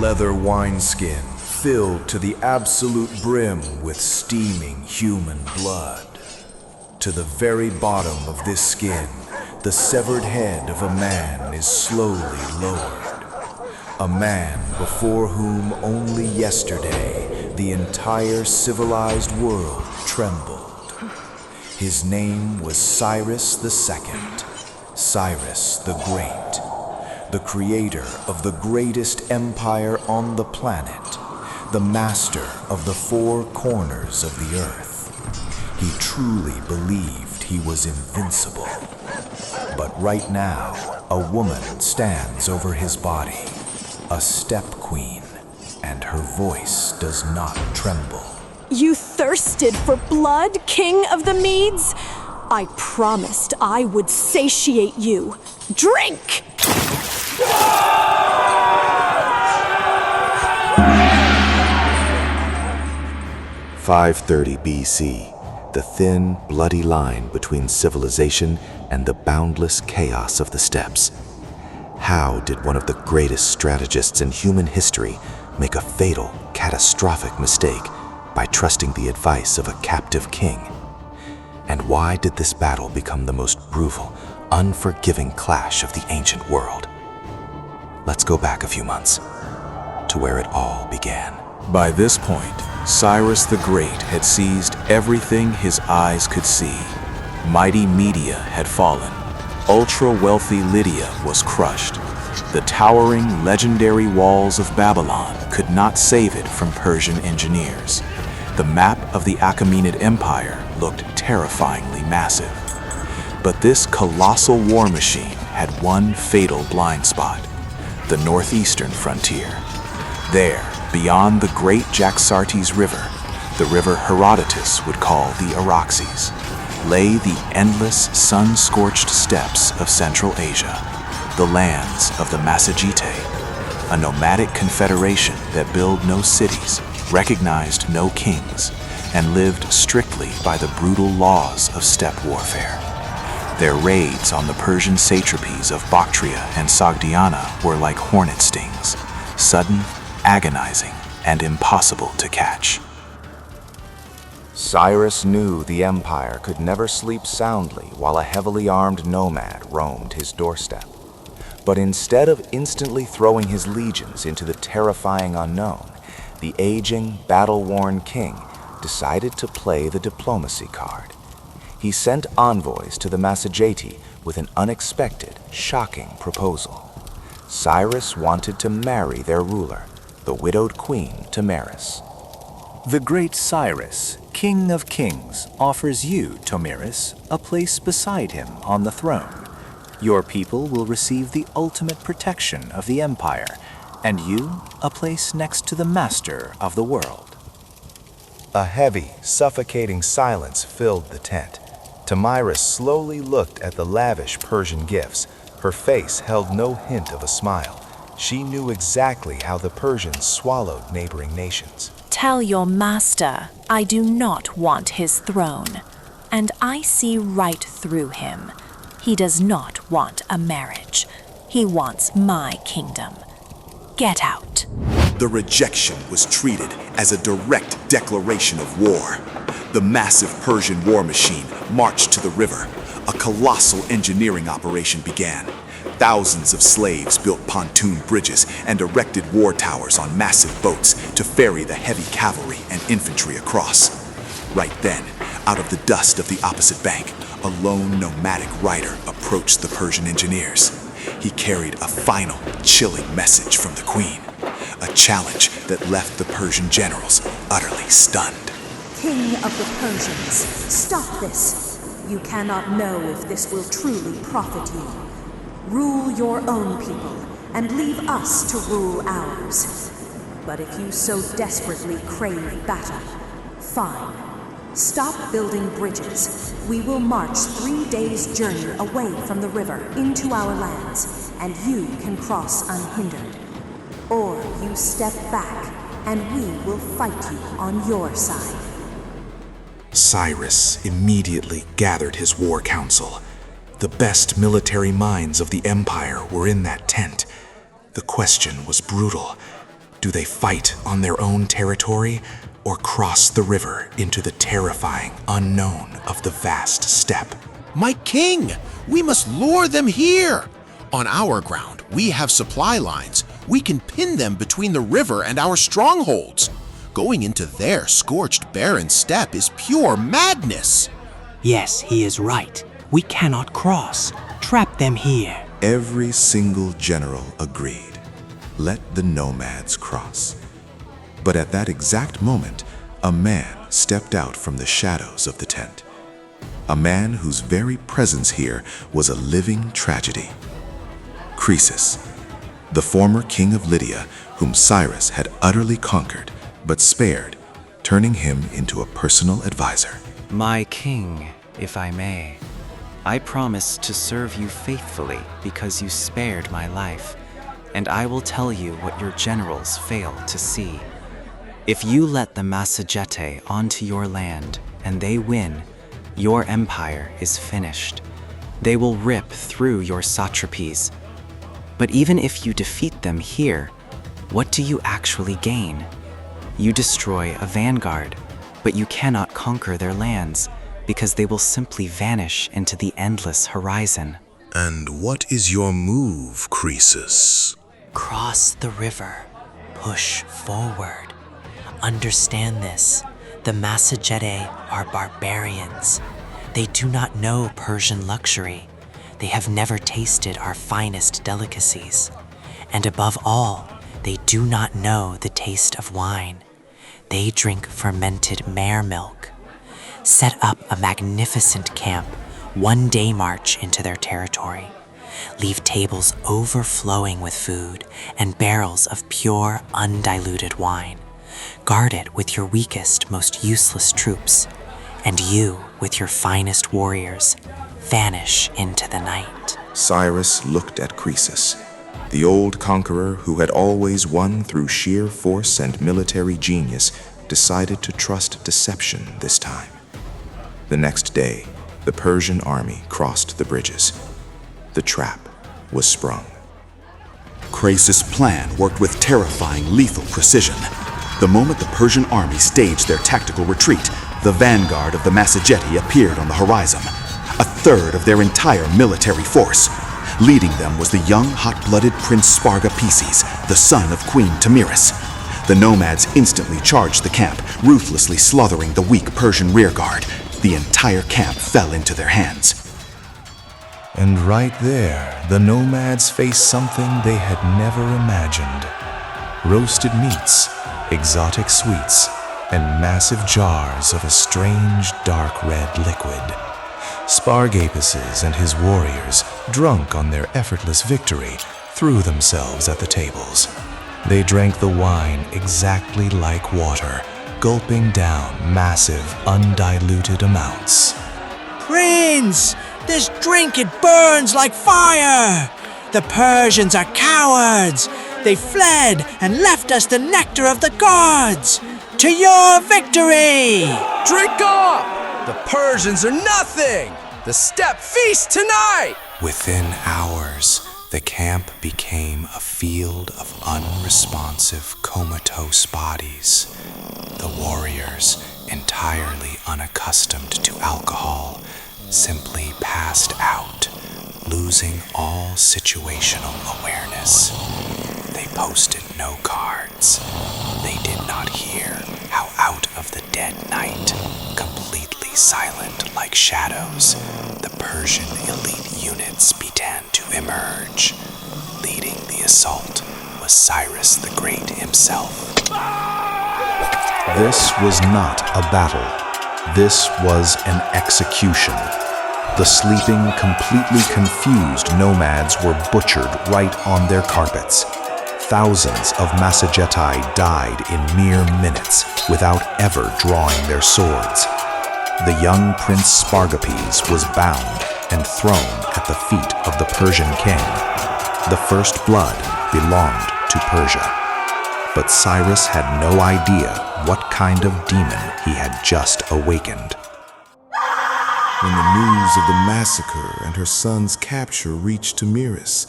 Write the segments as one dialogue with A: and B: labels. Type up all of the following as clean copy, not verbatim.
A: leather wineskin filled to the absolute brim with steaming human blood. To the very bottom of this skin, the severed head of a man is slowly lowered. A man before whom only yesterday the entire civilized world trembled. His name was Cyrus II, Cyrus the Great, the creator of the greatest empire on the planet, the master of the four corners of the earth. He truly believed he was invincible. But right now, a woman stands over his body, a steppe queen, and her voice does not tremble.
B: You thirsted for blood, King of the Medes? I promised I would satiate you. Drink!
C: 530 BC, the thin, bloody line between civilization and the boundless chaos of the steppes. How did one of the greatest strategists in human history make a fatal, catastrophic mistake by trusting the advice of a captive king? And why did this battle become the most brutal, unforgiving clash of the ancient world? Let's go back a few months to where it all began.
A: By this point, Cyrus the Great had seized everything his eyes could see. Mighty Media had fallen. Ultra-wealthy Lydia was crushed. The towering, legendary walls of Babylon could not save it from Persian engineers. The map of the Achaemenid Empire looked terrifyingly massive. But this colossal war machine had one fatal blind spot: the northeastern frontier. There, beyond the great Jaxartes River, the river Herodotus would call the Araxes, lay the endless sun-scorched steppes of Central Asia, the lands of the Massagetae, a nomadic confederation that built no cities, recognized no kings, and lived strictly by the brutal laws of steppe warfare. Their raids on the Persian satrapies of Bactria and Sogdiana were like hornet stings, sudden, agonizing, and impossible to catch.
C: Cyrus knew the empire could never sleep soundly while a heavily armed nomad roamed his doorstep. But instead of instantly throwing his legions into the terrifying unknown, the aging, battle-worn king decided to play the diplomacy card. He sent envoys to the Massagetae with an unexpected, shocking proposal. Cyrus wanted to marry their ruler, the widowed Queen Tomyris.
D: The great Cyrus, King of Kings, offers you, Tomyris, a place beside him on the throne. Your people will receive the ultimate protection of the empire, and you a place next to the master of the world.
C: A heavy, suffocating silence filled the tent. Tomyris slowly looked at the lavish Persian gifts. Her face held no hint of a smile. She knew exactly how the Persians swallowed neighboring nations.
E: Tell your master I do not want his throne, and I see right through him. He does not want a marriage. He wants my kingdom. Get out.
F: The rejection was treated as a direct declaration of war. The massive Persian war machine marched to the river. A colossal engineering operation began. Thousands of slaves built pontoon bridges and erected war towers on massive boats to ferry the heavy cavalry and infantry across. Right then, out of the dust of the opposite bank, a lone nomadic rider approached the Persian engineers. He carried a final, chilling message from the queen, a challenge that left the Persian generals utterly stunned.
G: King of the Persians, stop this. You cannot know if this will truly profit you. Rule your own people, and leave us to rule ours. But if you so desperately crave battle, fine. Stop building bridges. We will march 3 days' journey away from the river into our lands, and you can cross unhindered. Or you step back, and we will fight you on your side.
F: Cyrus immediately gathered his war council. The best military minds of the empire were in that tent. The question was brutal. Do they fight on their own territory or cross the river into the terrifying unknown of the vast steppe?
H: My king, we must lure them here. On our ground, we have supply lines. We can pin them between the river and our strongholds. Going into their scorched, barren steppe is pure madness.
I: Yes, he is right. We cannot cross. Trap them here.
F: Every single general agreed. Let the nomads cross. But at that exact moment, a man stepped out from the shadows of the tent. A man whose very presence here was a living tragedy. Croesus, the former king of Lydia, whom Cyrus had utterly conquered but spared, turning him into a personal advisor.
J: My king, if I may, I promise to serve you faithfully because you spared my life, and I will tell you what your generals fail to see. If you let the Massagetae onto your land and they win, your empire is finished. They will rip through your satrapies. But even if you defeat them here, what do you actually gain? You destroy a vanguard, but you cannot conquer their lands because they will simply vanish into the endless horizon.
F: And what is your move, Croesus?
I: Cross the river. Push forward. Understand this. The Massagetae are barbarians. They do not know Persian luxury. They have never tasted our finest delicacies. And above all, they do not know the taste of wine. They drink fermented mare milk. Set up a magnificent camp, 1 day march into their territory. Leave tables overflowing with food and barrels of pure, undiluted wine. Guard it with your weakest, most useless troops, and you, with your finest warriors, vanish into the night.
F: Cyrus looked at Croesus, the old conqueror who had always won through sheer force and military genius, decided to trust deception this time. The next day, the Persian army crossed the bridges. The trap was sprung. Croesus' plan worked with terrifying, lethal precision. The moment the Persian army staged their tactical retreat, the vanguard of the Massagetae appeared on the horizon, a third of their entire military force. Leading them was the young, hot-blooded Prince Spargapeses, the son of Queen Tomyris. The nomads instantly charged the camp, ruthlessly slaughtering the weak Persian rearguard. The entire camp fell into their hands.
A: And right there, the nomads faced something they had never imagined. Roasted meats, exotic sweets, and massive jars of a strange dark red liquid. Spargapeses and his warriors, drunk on their effortless victory, threw themselves at the tables. They drank the wine exactly like water, gulping down massive, undiluted amounts.
I: Prince, this drink, it burns like fire! The Persians are cowards! They fled and left us the nectar of the gods! To your victory!
K: Drink up! The Persians are nothing! The steppe feast tonight!
C: Within hours, the camp became a field of unresponsive, comatose bodies. The warriors, entirely unaccustomed to alcohol, simply passed out, losing all situational awareness. They posted no cards. They did not hear how out of the dead night, completely silent like shadows, the Persian elite units began to emerge. Leading the assault was Cyrus the Great himself.
A: This was not a battle. This was an execution. The sleeping, completely confused nomads were butchered right on their carpets. Thousands of Massagetae died in mere minutes without ever drawing their swords. The young Prince Spargapes was bound and thrown at the feet of the Persian king. The first blood belonged to Persia. But Cyrus had no idea what kind of demon he had just awakened.
F: When the news of the massacre and her son's capture reached Tomyris,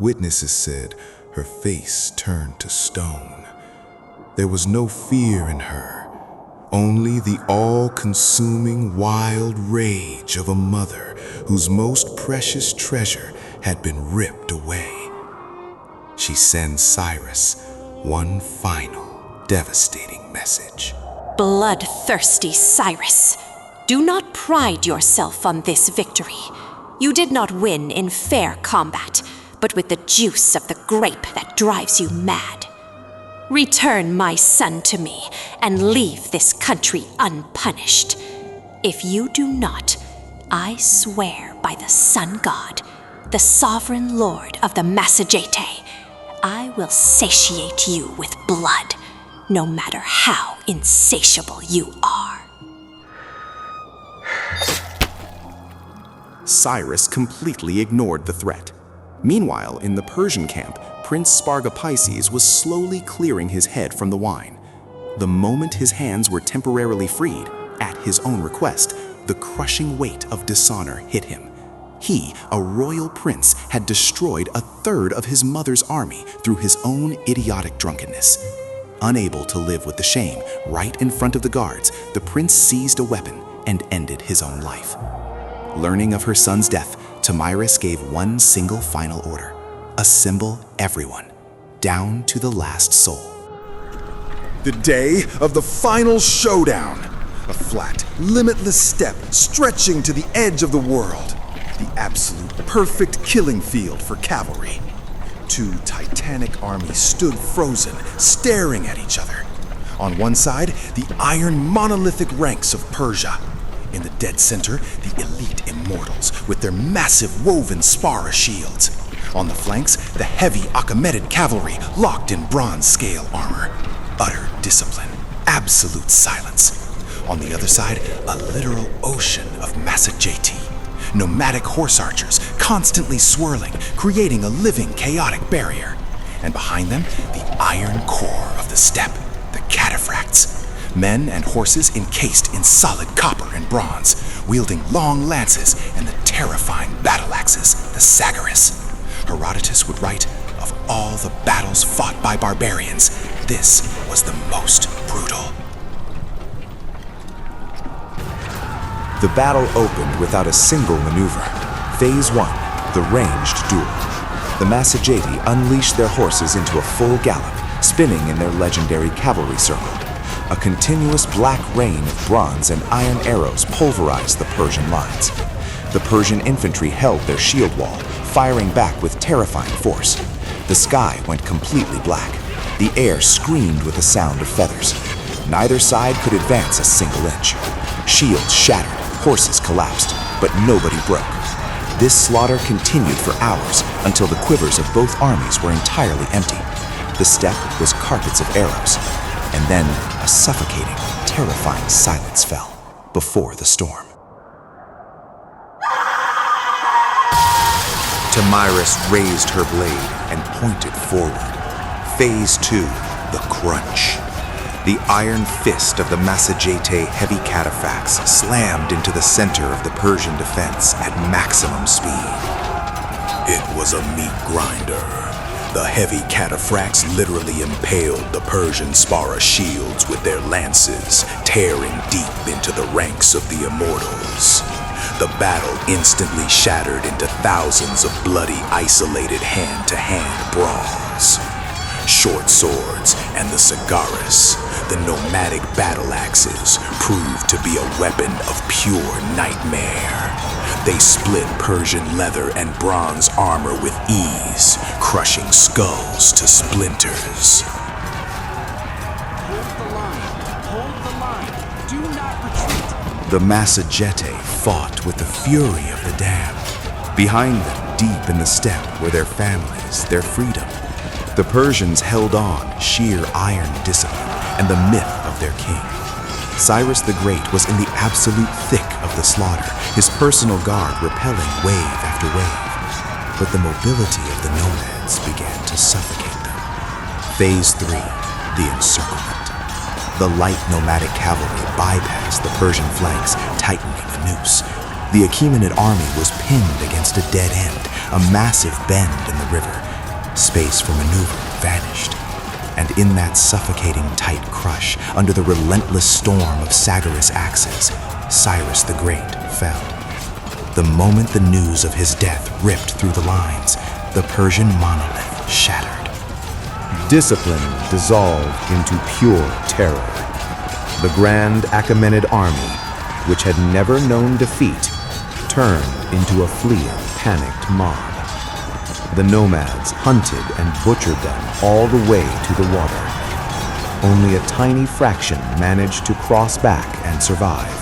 F: witnesses said her face turned to stone, There was no fear in her, only the all-consuming wild rage of a mother whose most precious treasure had been ripped away. She sends Cyrus one final, devastating message.
B: Bloodthirsty Cyrus, do not pride yourself on this victory. You did not win in fair combat, but with the juice of the grape that drives you mad. Return my son to me and leave this country unpunished. If you do not, I swear by the sun god, the sovereign lord of the Massagetae, I will satiate you with blood, no matter how insatiable you are.
F: Cyrus completely ignored the threat. Meanwhile, in the Persian camp, Prince Spargapises was slowly clearing his head from the wine. The moment his hands were temporarily freed, at his own request, the crushing weight of dishonor hit him. He, a royal prince, had destroyed a third of his mother's army through his own idiotic drunkenness. Unable to live with the shame, right in front of the guards, the prince seized a weapon and ended his own life. Learning of her son's death, Tomyris gave one single final order: assemble everyone, down to the last soul. The day of the final showdown. A flat, limitless steppe stretching to the edge of the world. The absolute perfect killing field for cavalry. Two titanic armies stood frozen, staring at each other. On one side, the iron monolithic ranks of Persia. In the dead center, the elite immortals with their massive woven spara shields. On the flanks, the heavy Achaemenid cavalry locked in bronze scale armor. Utter discipline, absolute silence. On the other side, a literal ocean of Massagetae. Nomadic horse archers constantly swirling, creating a living chaotic barrier. And behind them, the iron core of the steppe, the cataphracts. Men and horses encased in solid copper and bronze, wielding long lances and the terrifying battle axes, the Sagaris. Herodotus would write, of all the battles fought by barbarians, this was the most brutal.
C: The battle opened without a single maneuver. Phase 1, the ranged duel. The Massagetae unleashed their horses into a full gallop, spinning in their legendary cavalry circle. A continuous black rain of bronze and iron arrows pulverized the Persian lines. The Persian infantry held their shield wall, firing back with terrifying force. The sky went completely black. The air screamed with the sound of feathers. Neither side could advance a single inch. Shields shattered, horses collapsed, but nobody broke. This slaughter continued for hours until the quivers of both armies were entirely empty. The steppe was carpets of arrows. And then a suffocating, terrifying silence fell before the storm. Tomyris raised her blade and pointed forward. Phase 2, the crunch. The iron fist of the Massagetae heavy cataphracts slammed into the center of the Persian defense at maximum speed. It was a meat grinder. The heavy cataphracts literally impaled the Persian spara shields with their lances, tearing deep into the ranks of the immortals. The battle instantly shattered into thousands of bloody, isolated hand-to-hand brawls. Short swords and the Sagaris, the nomadic battle axes, proved to be a weapon of pure nightmare. They split Persian leather and bronze armor with ease, crushing skulls to splinters.
K: Hold the line. Do not retreat.
C: The Massagetae fought with the fury of the damned. Behind them, deep in the steppe, were their families, their freedom. The Persians held on, sheer iron discipline, and the myth of their king. Cyrus the Great was in the absolute thick of the slaughter, his personal guard repelling wave after wave. But the mobility of the nomads began to suffocate them. Phase 3, the encirclement. The light nomadic cavalry bypassed the Persian flanks, tightening the noose. The Achaemenid army was pinned against a dead end, a massive bend in the river. Space for maneuver vanished. And in that suffocating tight crush, under the relentless storm of Sagaris' axes, Cyrus the Great fell. The moment the news of his death ripped through the lines, the Persian monolith shattered.
L: Discipline dissolved into pure terror. The grand Achaemenid army, which had never known defeat, turned into a fleeing, panicked mob. The nomads hunted and butchered them all the way to the water. Only a tiny fraction managed to cross back and survive.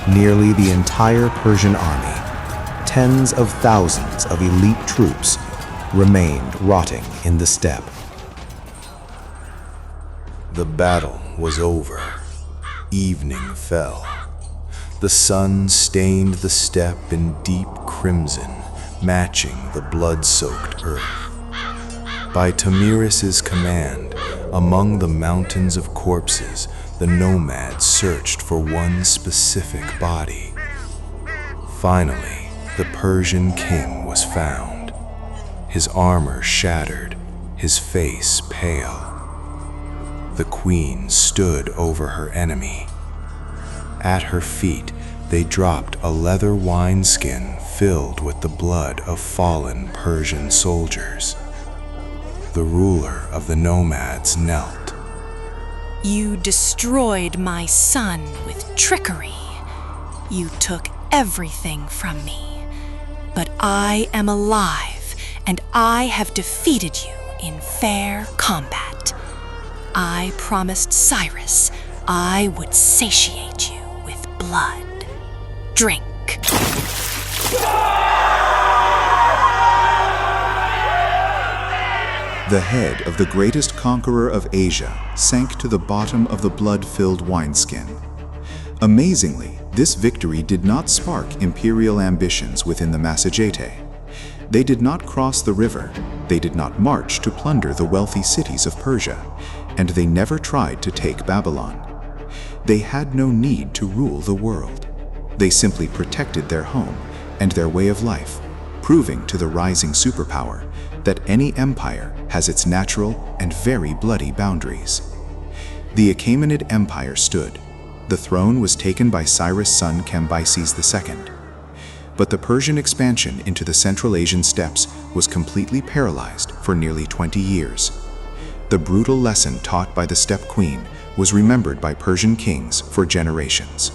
L: Nearly the entire Persian army, tens of thousands of elite troops, remained rotting in the steppe.
A: The battle was over. Evening fell. The sun stained the steppe in deep crimson, matching the blood-soaked earth. By Tomyris' command, among the mountains of corpses, the nomads searched for one specific body. Finally, the Persian king was found. His armor shattered, his face pale. The queen stood over her enemy. At her feet, they dropped a leather wineskin filled with the blood of fallen Persian soldiers. The ruler of the nomads knelt.
E: You destroyed my son with trickery. You took everything from me. But I am alive, and I have defeated you in fair combat. I promised Cyrus I would satiate you with blood. Drink.
F: The head of the greatest conqueror of Asia sank to the bottom of the blood-filled wineskin. Amazingly, this victory did not spark imperial ambitions within the Massagetae. They did not cross the river, they did not march to plunder the wealthy cities of Persia, and they never tried to take Babylon. They had no need to rule the world. They simply protected their home and their way of life, proving to the rising superpower that any empire has its natural and very bloody boundaries. The Achaemenid Empire stood. The throne was taken by Cyrus' son Cambyses II. But the Persian expansion into the Central Asian steppes was completely paralyzed for nearly 20 years. The brutal lesson taught by the steppe queen was remembered by Persian kings for generations.